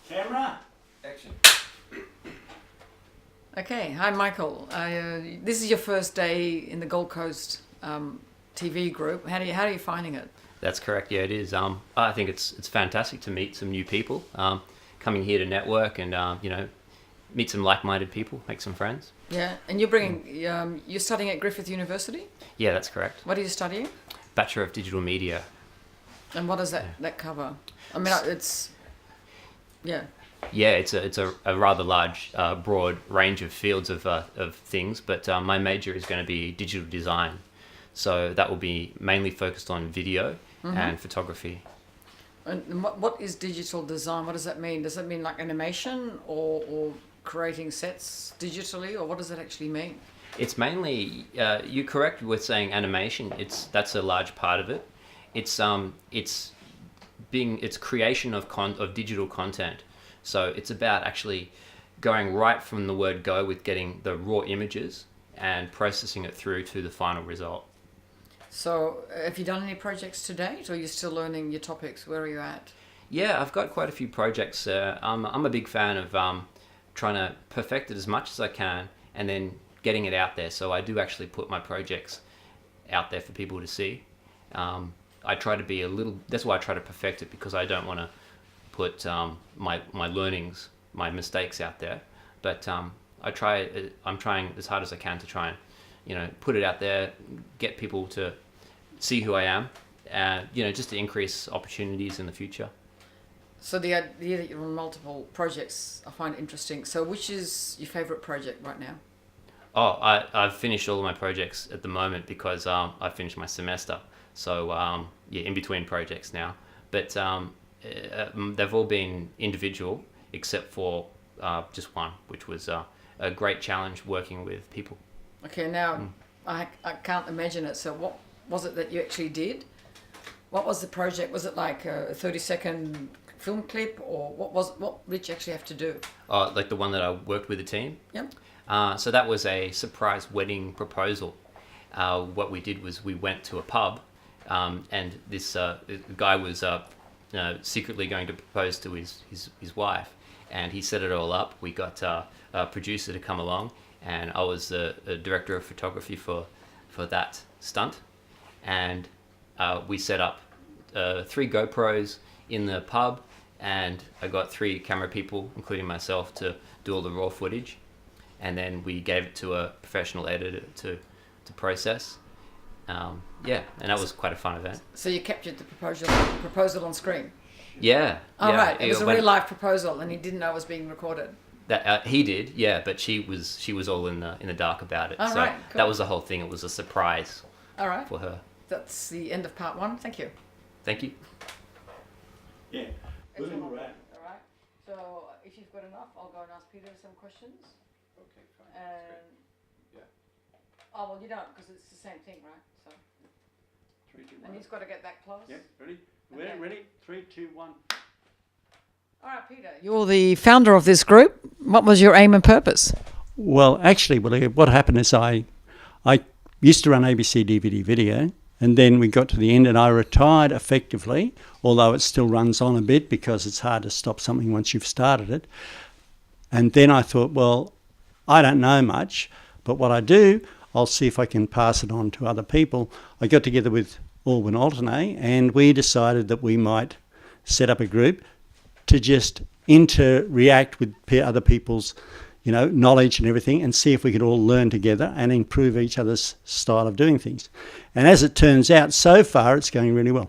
Camera, action. Okay, hi Michael. This is your first day in the Gold Coast TV group. How are you finding it? That's correct. Yeah, it is. I think it's fantastic to meet some new people. Coming here to network and meet some like-minded people, make some friends. Yeah, and you're bringing you're studying at Griffith University. Yeah, that's correct. What are you studying? Bachelor of Digital Media. And what does that cover? I mean, it's yeah. Yeah, it's a rather large, broad range of fields of things, but my major is going to be digital design. So that will be mainly focused on video and photography. And what is digital design? What does that mean? Does that mean like animation or creating sets digitally, or what does it actually mean? It's mainly, you're correct with saying animation. That's a large part of it. It's creation of digital content. So it's about actually going right from the word go with getting the raw images and processing it through to the final result. So have you done any projects to date, or are you still learning your topics? Where are you at? Yeah, I've got quite a few projects. I'm a big fan of trying to perfect it as much as I can and then getting it out there. So I do actually put my projects out there for people to see. I try to be that's why I try to perfect it, because I don't want to put my learnings, my mistakes out there. But I'm trying as hard as I can to try and, put it out there, get people to see who I am, just to increase opportunities in the future. So the idea that you're on multiple projects, I find interesting. So which is your favourite project right now? Oh, I've finished all of my projects at the moment because I finished my semester. So in between projects now. But they've all been individual except for just one, which was a great challenge working with people. Okay, now I can't imagine it. So what was it that you actually did? What was the project? Was it like a 30-second film clip, or what did you actually have to do? Like the one that I worked with the team? Yep. So that was a surprise wedding proposal. What we did was we went to a pub, and this guy was secretly going to propose to his wife, and he set it all up. We got a producer to come along, and I was the director of photography for that stunt, and we set up 3 GoPros in the pub, and I got 3 camera people, including myself, to do all the raw footage, and then we gave it to a professional editor to process. And that was quite a fun event. So you captured the proposal on screen? Yeah. Oh, yeah. right. It was a real life proposal, and he didn't know it was being recorded. That he did, yeah, but she was all in the dark about it. Oh, so right, cool. That was the whole thing. It was a surprise. All right. For her. That's the end of part 1. Thank you. Thank you. Yeah. All Boom. right. So if you've got enough, I'll go and ask Peter some questions. Okay, fine. And Yeah. oh well, you don't, because it's the same thing, right? So 3, 2, 1. and he's got to get that close. Yeah. Ready? Okay. Ready? 3, 2, 1. All right, Peter. You're the founder of this group. What was your aim and purpose? Well, actually, what happened is I used to run ABC DVD video, and then we got to the end and I retired effectively, although it still runs on a bit because it's hard to stop something once you've started it. And then I thought, well, I don't know much, but what I do, I'll see if I can pass it on to other people. I got together with Alwyn Alternay, and we decided that we might set up a group to just interact with other people's knowledge and everything, and see if we could all learn together and improve each other's style of doing things. And as it turns out, so far it's going really well.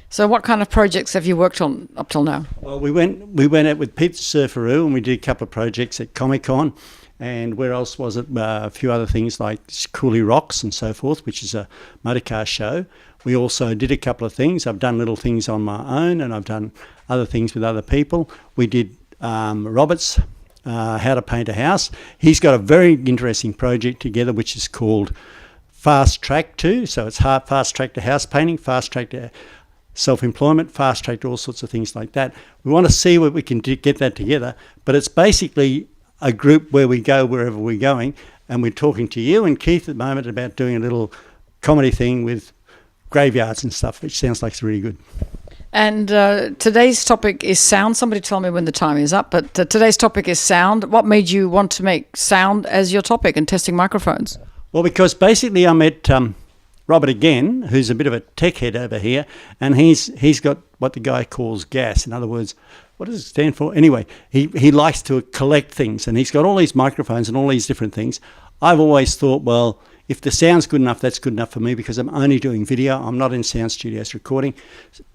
So what kind of projects have you worked on up till now? Well, we went out with Pete Surferoo, and we did a couple of projects at Comic-Con, and where else was it? A few other things like Cooley Rocks and so forth, which is a motorcar show. We also did a couple of things. I've done little things on my own, and I've done other things with other people. We did Robert's How to Paint a House. He's got a very interesting project together, which is called Fast Track to. So it's fast track to house painting, fast track to self-employment, fast track to all sorts of things like that. We want to see what we can get that together, but it's basically a group where we go wherever we're going, and we're talking to you and Keith at the moment about doing a little comedy thing with graveyards and stuff, which sounds like it's really good. And today's topic is sound. Somebody tell me when the time is up. But today's topic is sound. What made you want to make sound as your topic and testing microphones? Well, because basically I met Robert again, who's a bit of a tech head over here, and he's got what the guy calls gas. In other words, what does it stand for? Anyway, he likes to collect things, and he's got all these microphones and all these different things. I've always thought, well, if the sound's good enough, that's good enough for me because I'm only doing video. I'm not in sound studios recording.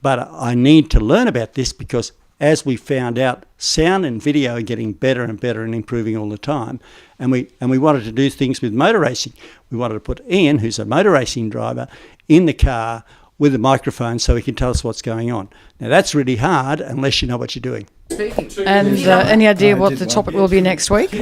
But I need to learn about this because as we found out, sound and video are getting better and better and improving all the time. And we wanted to do things with motor racing. We wanted to put Ian, who's a motor racing driver, in the car with a microphone so he can tell us what's going on. Now, that's really hard unless you know what you're doing. And any idea what the topic will be next week?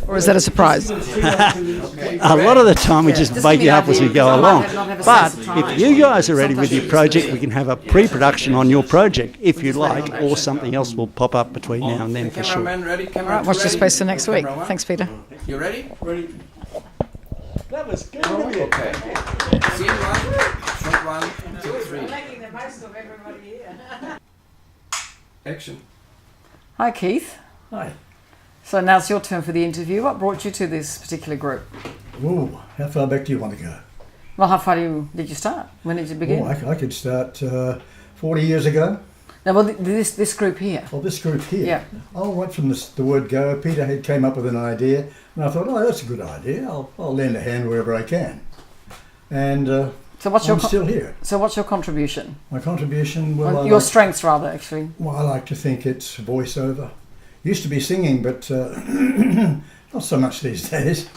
Or is that a surprise? A lot of the time we just make it up as we go along. But if you guys are ready with your project, we can have a pre-production on your project, if you like, or something else will pop up between now and then for sure. Cameraman ready? All right, watch the space for next week. Thanks, Peter. You ready? Ready. That was good. Okay. Scene one, shot 1, 2, 3. Making the most of everybody here. Action. Hi, Keith. Hi. So now it's your turn for the interview. What brought you to this particular group? Ooh, how far back do you want to go? Well, how far did you start? When did you begin? Oh, I could start 40 years ago. Now, well, this group here. Oh, this group here. Yeah. Oh, right from the word go, Peter had came up with an idea, and I thought, oh, that's a good idea. I'll lend a hand wherever I can. And So what's I'm still here. So what's your contribution? My contribution, well, Your strengths, rather, actually. Well, I like to think it's voiceover. Used to be singing, but not so much these days.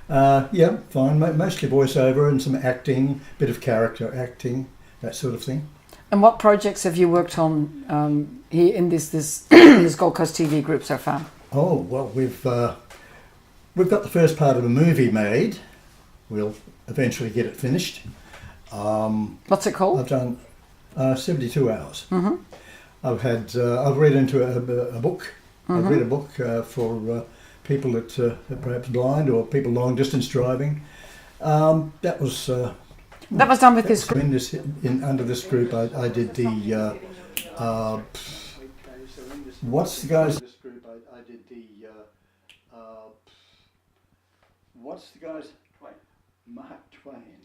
Yeah, fine. Mostly voiceover and some acting, bit of character acting, that sort of thing. And what projects have you worked on here in this this Gold Coast TV group so far? Oh well, we've got the first part of a movie made. We'll eventually get it finished. What's it called? I've done 72 hours. Mm-hmm. I've read into a book. Mm-hmm. I've read a book for people that are perhaps blind or people long distance driving. That was done with this group. Under this group, I did the what's the guy's? I did the what's the guy's? Mark Twain.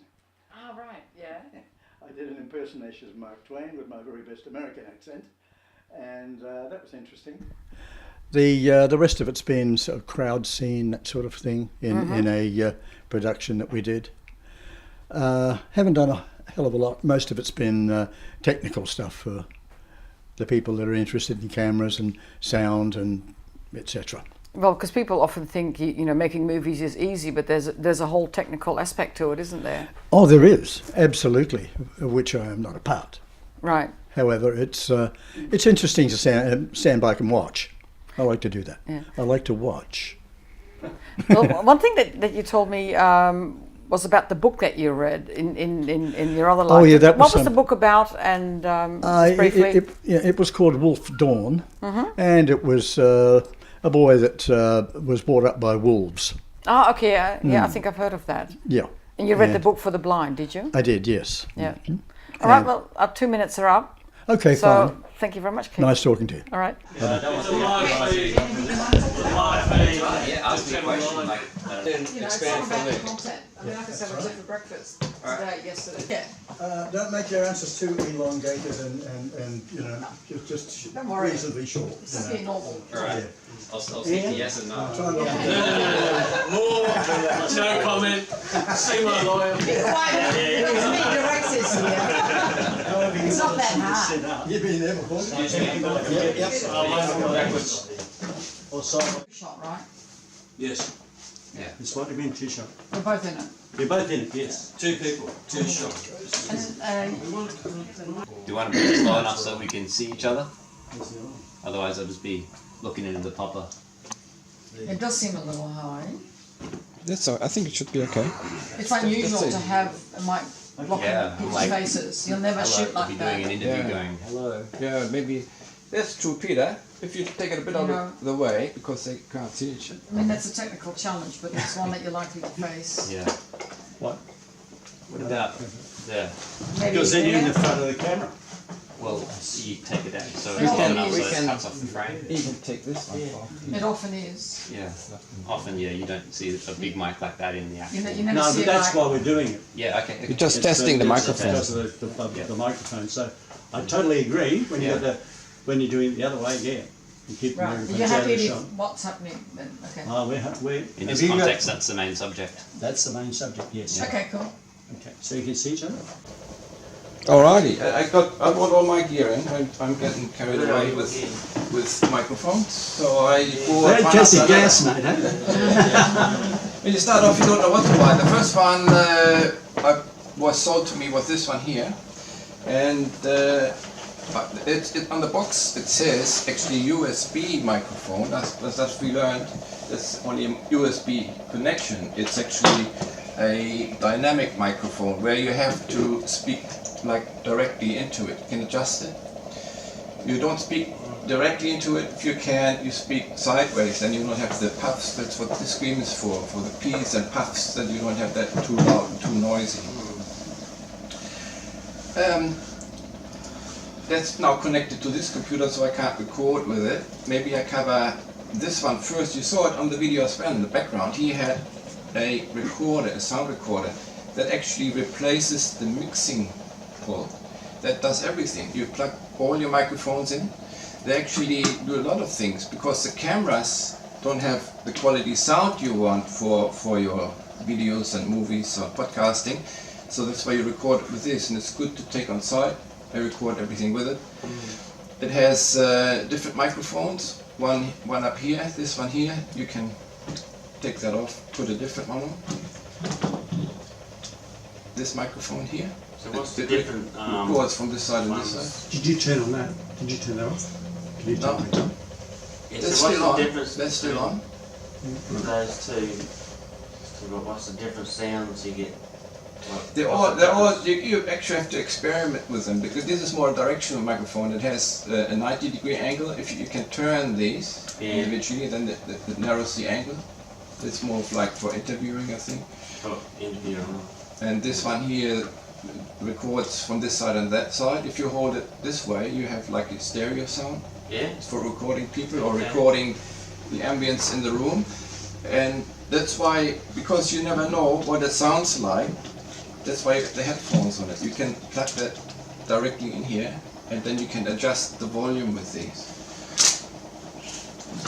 Oh, right, yeah. I did an impersonation of Mark Twain with my very best American accent, and that was interesting. The rest of it's been sort of crowd scene, that sort of thing, in a production that we did. Haven't done a hell of a lot. Most of it's been technical stuff for the people that are interested in cameras and sound and etc. Well, because people often think making movies is easy, but there's a whole technical aspect to it, isn't there? Oh, there is, absolutely, of which I am not a part. Right. However, it's interesting to stand back and watch. I like to do that. Yeah. I like to watch. Well, one thing that you told me was about the book that you read in your other life. Oh, yeah, that was what was the book about? And just briefly, it was called Wolf Dawn, and it was a boy that was brought up by wolves. Oh, okay. Yeah, I think I've heard of that. Yeah. And you read the book for the blind, did you? I did, yes. Yeah. All right. Well, our 2 minutes are up. Okay, so fine. Thank you very much, Keith. Nice talking to you. All right. Yeah, ask me a question. Like, Expand from there. content. I mean, like I said, I took for breakfast today, yesterday. Yeah. Don't make your answers too elongated and just Don't worry. reasonably short. Just be normal. all right. I'll stick to yes and no. Try not to No comment. See my lawyer. Be quiet. There's me directors here. It's not that hard. You've been there before. Shot, right? Yes. Yeah. It's what do you mean, two shot? We're both in it. You're both in it, yes. Two people, two shots. And, Do you want to be slow enough so we can see each other? Otherwise, I'll just be looking into the popper. it does seem a little high. That's all. I think it should be okay. It's unusual to have a mic blocking people's like, faces. You'll never shoot I'll like be that. doing an interview Yeah. going, hello. Yeah, maybe that's true, Peter. If you take it a bit out of the way because they can't see each other. I mean, that's a technical challenge, but it's one that you're likely to face. Yeah. What? What about there? Maybe Because then you're in the there. front of the camera. Well, you take it out, so We it's can- long enough we so it can- cuts off the frame. Even take this one off. It often is. Yeah. Often, yeah, you don't see a big mic like that in the actual. You never No, see but it that's like, why we're doing it. Yeah. Okay. You're just It's testing the it's microphone. because of the microphone. So I totally agree. When you Yeah. got when you're doing it the other way, yeah, you keep the right. microphones You're out of happy the with shot. what's happening then? Okay. We're In Have this you got- context, that's the main subject. that's the main subject. Yes. Okay, cool. Okay. So you can see each other. Alrighty, I brought all my gear in. I'm getting carried away with microphones, so I bought one Fantastic after gas, another. mate. Eh? When you start off, you don't know what to buy. The first one was sold to me was this one here, and on the box it says actually USB microphone. As we learned, it's only a USB connection. It's actually a dynamic microphone where you have to speak like directly into it. You can adjust it. You don't speak directly into it. If you can, you speak sideways, and you don't have the puffs. That's what the screen is for the P's and puffs, that you don't have that too loud and too noisy. That's now connected to this computer, so I can't record with it. Maybe I cover this one first. You saw it on the video as well in the background. He had a recorder, a sound recorder, that actually replaces the mixing pult. That does everything. You plug all your microphones in. They actually do a lot of things, because the cameras don't have the quality sound you want for your videos and movies or podcasting. So that's why you record with this, and it's good to take on site. I record everything with it. It has different microphones. One up here, this one here. You can take that off, put a different one on. This microphone here. So what's the different records from this side and this ones? side. Did you turn on that? Did you turn that off? Can you No. turn it on? Yeah, That's so what's still the on. difference That's still between on. those two? So what's the different sounds you get? They're all. You actually have to experiment with them, because this is more a directional microphone. It has a 90-degree angle. If you can turn these individually, then it narrows the angle. It's more of like for interviewing, I think. For interviewing. And this one here records from this side and that side. If you hold it this way, you have like a stereo sound. Yeah. It's for recording people or Okay. recording the ambience in the room. And that's why, because you never know what it sounds like, that's why you have the headphones on it. You can plug that directly in here, and then you can adjust the volume with these.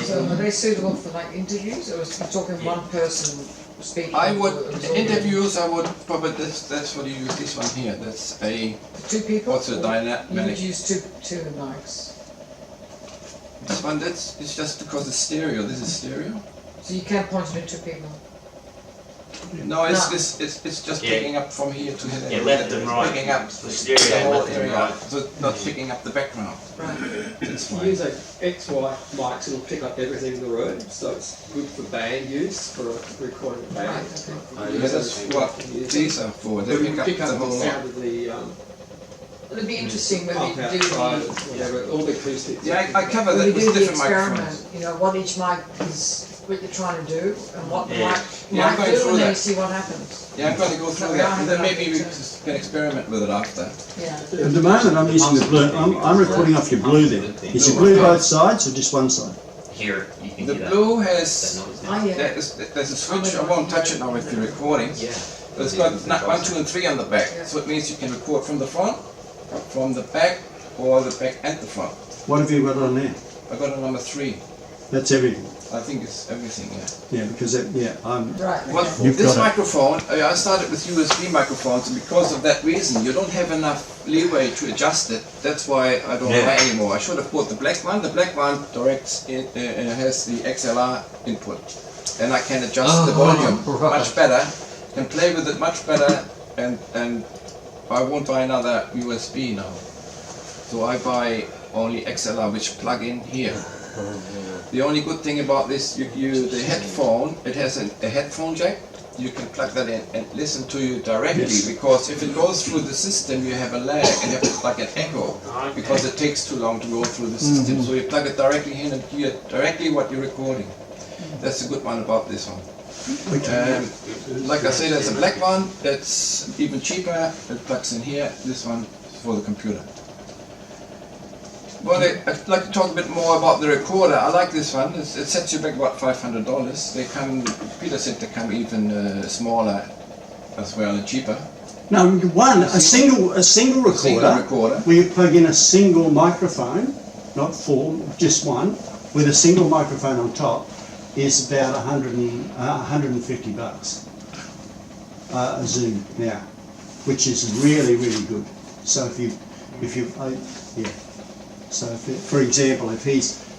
So are they suitable for like interviews, or is you talking one person speaking? I would, or absorbing? interviews, I would probably, that's what you use, this one here. That's a, Two people? what's a or dynamic. You would use two mics. This one, it's just because it's stereo. This is stereo. So you can't point it at two people? No, it's No. it's just Yeah. picking up from here to here. Yeah, left and right. Picking up The stereo, the whole left and area, right. so not picking up the background. Right. That's You fine. use a XY mics, it'll pick up everything in the room, so it's good for band use, for recording a band. Right, okay. Yeah, that's what these are for. They But you pick up the whole the lot. sound of the Well, it'd be interesting when pump we do outside, the, whatever, all the acoustics. Yeah, I cover when that we with do the different experiment, microphones. you know, what each mic is, what you're trying to do, and what the Yeah. mic Yeah, I'm might going do, through and then you that. see what happens. Yeah, I'm going to go through So we that, are and then having maybe we a- can experiment with it after. Yeah. At the moment, I'm using the blue. I'm recording off your blue there. Is your blue both sides or just one side? Here, you can The hear that. blue That has, noise. Oh, yeah. there's a switch. I won't touch it now with the recording. Yeah. But it's got 1, 2, and 3 on the back. So it means you can record from the front, from the back, or the back and the front. What have you got on there? I got a number 3. That's everything. I think it's everything, yeah. Yeah, because I'm. Right, What, okay. You've this got it. microphone, I started with USB microphones, and because of that reason, you don't have enough leeway to adjust it. That's why I don't buy anymore. I should have bought the black one. The black one directs it, has the XLR input, and I can adjust the volume much better, can play with it much better, and I won't buy another USB now. So I buy only XLR, which plug in here. The only good thing about this, the headphone, it has a headphone jack. You can plug that in and listen to you directly, Yes. because if it goes through the system, you have a lag and you have like an echo, because it takes too long to go through the system. So you plug it directly in and hear directly what you're recording. That's the good one about this one. Like I said, there's a black one that's even cheaper. It plugs in here. This one is for the computer. Well, I'd like to talk a bit more about the recorder. I like this one. It sets you back about $500. They come, Peter said they come even smaller as well and cheaper. No, a single recorder. Single recorder. Where you plug in a single microphone, not four, just one, with a single microphone on top, is about $150 a Zoom now, which is really, really good. So So for example, if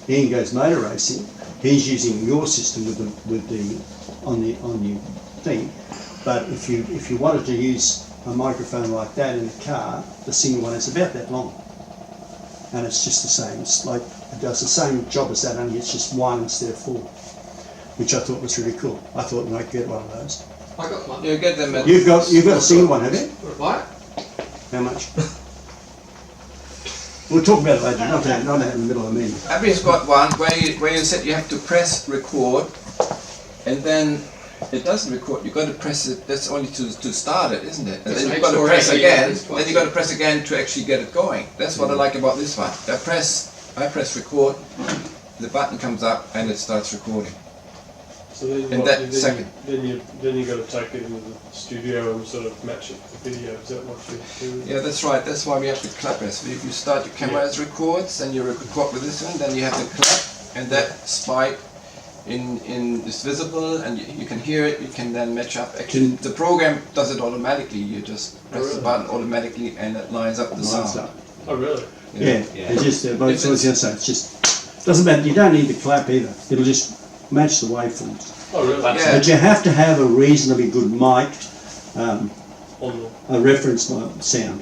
Ian goes motor racing, he's using your system on your thing. But if you wanted to use a microphone like that in a car, the single one is about that long, and it's just the same. It's like it does the same job as that, only it's just one instead of four, which I thought was really cool. I thought you might get one of those. I got one. You get them. You've got a single one, have you? What? How much? We'll talk about it later. Not in the middle of the meeting. Abby's got one where you said you have to press record, and then it doesn't record. You got to press it. That's only to start it, isn't it? And then you've got to press again. Then you got to press again to actually get it going. That's what I like about this one. I press record. The button comes up and it starts recording. So then, In that second. Then you got to take it into the studio and sort of match it to the video. Is that what you do? Yeah, that's right. That's why we have the clappers. If you start your camera as records, and you record with this one, then you have the clap, and that spike is visible, and you can hear it. You can then match up. Actually, the program does it automatically. You just press the button automatically, and it lines up the sound. Oh, really? Yeah. It's just but it's just doesn't matter. You don't need the clap either. It'll just match the waveforms. Oh, really? Yeah. But you have to have a reasonably good mic, a reference sound.